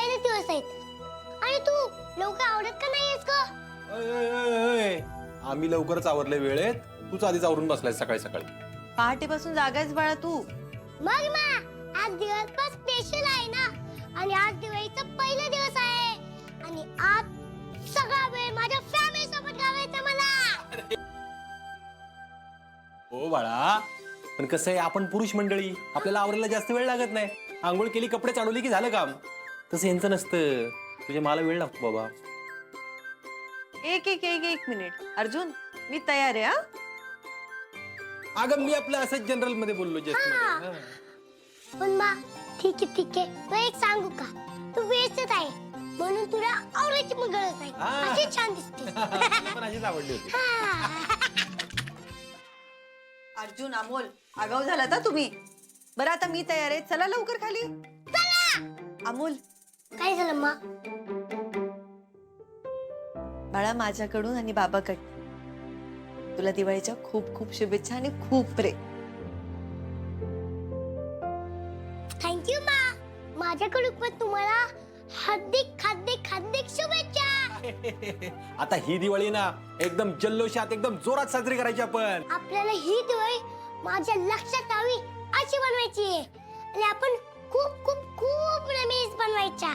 पहिले दिवस आहेत आणि तू लवकर आवडत का नाहीयेस ग? आम्ही लवकरच आवरले वेळेत. तूच आधीच आवरून बसलाय सकाळी सकाळी. पहाटेपासून जागायच बाळा तू. मग आज दिवस पण स्पेशल आहे ना आणि आज दिवाळीचा पहिला दिवस आहे आणि आज सगळा वेळ माझ्या फॅमिली सोबत घालवायचा मला. हो बाळा, पण कसं आहे, आपण पुरुष मंडळी, आपल्याला आवरायला जास्त वेळ लागत नाही. आंघोळ केली, कपडे चढवली की झालं काम. तसं यांचं नसतं. तुझ्या मला वेळ लागतो बाबा. एक मिनिट अर्जुन, मी तयार आहे. हा अगं मी आपलं असंच जनरल मध्ये बोललो जस्ट मध्ये. पण मा ठीक आहे पण एक सांगू का, तू व्यवस्थित आहे म्हणून तुला आवडायची मग गरज आहे. अशी छान दिसते. पण अशीच आवडली होती. अर्जुन, अमोल, आगाऊ झाला ना तुम्ही. बरं आता मी तयार आहे, चला लवकर खाली. अमोल, काय झालं मा? बाळा, माझ्याकडून आणि बाबाकडून तुला दिवाळीच्या खूप खूप शुभेच्छा आणि खूप प्रेम. थँक्यू मा. माझ्याकडून पण तुम्हाला हार्दिक शुभेच्छा. आता ही दिवाळी ना एकदम जल्लोषात, एकदम जोरात साजरी करायची आपण. आपल्याला ही दिवाळी माझ्या लक्षात यावी अशी बनवायची आहे आणि आपण खूप खूप खूप रमेश बनवायच्या,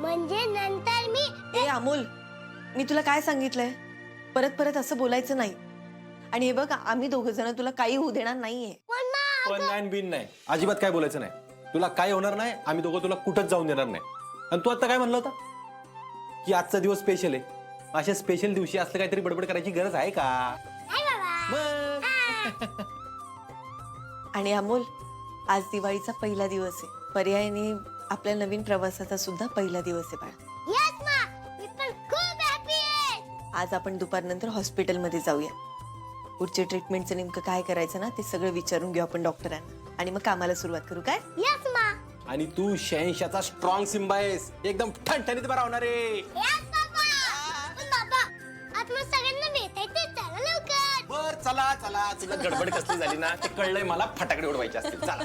म्हणजे नंतर मी ए अमोल, मी तुला काय सांगितलंय, परत परत असं बोलायचं नाही. आणि हे बघ, आम्ही दोघ जण तुला काही होऊ देणार नाहीये. पण नाही बिन नाही, अजिबात काय बोलायचं नाही. तुला काय होणार नाही, आम्ही दोघं तुला कुठंच जाऊन देणार नाही. आणि तू आता काय म्हणलं होता की आजचा दिवस स्पेशल आहे. अशा स्पेशल दिवशी असलं काहीतरी बडबड करायची गरज आहे का? नाही बाबा. मग. आणि अमोल, आज दिवाळीचा पहिला दिवस आहे. पर्यायाने आपल्या नवीन प्रवासाचा सुद्धा पहिला दिवस आहे बाळा. यस मा, मी पण खूप हॅपी आहे. आज आपण दुपारनंतर हॉस्पिटलमध्ये जाऊया. पुढच्या ट्रीटमेंटचं नेमकं काय करायचं ना ते सगळं विचारून घेऊ आपण डॉक्टरांना आणि मग कामाला सुरुवात करू. काय? यस मा. आणि तू 86चा स्ट्रॉंग सिम्बा आहेस, एकदम ठणठणीत बरा होणार आहे. यस बाबा. पण बाबा, आज मग सगळ्यांना भेटायचं, चला लवकर. बर चला चला, तुला गडबड कसली झाली ना ते कळलंय मला. फटाकडे उडवायचे असतील. चला.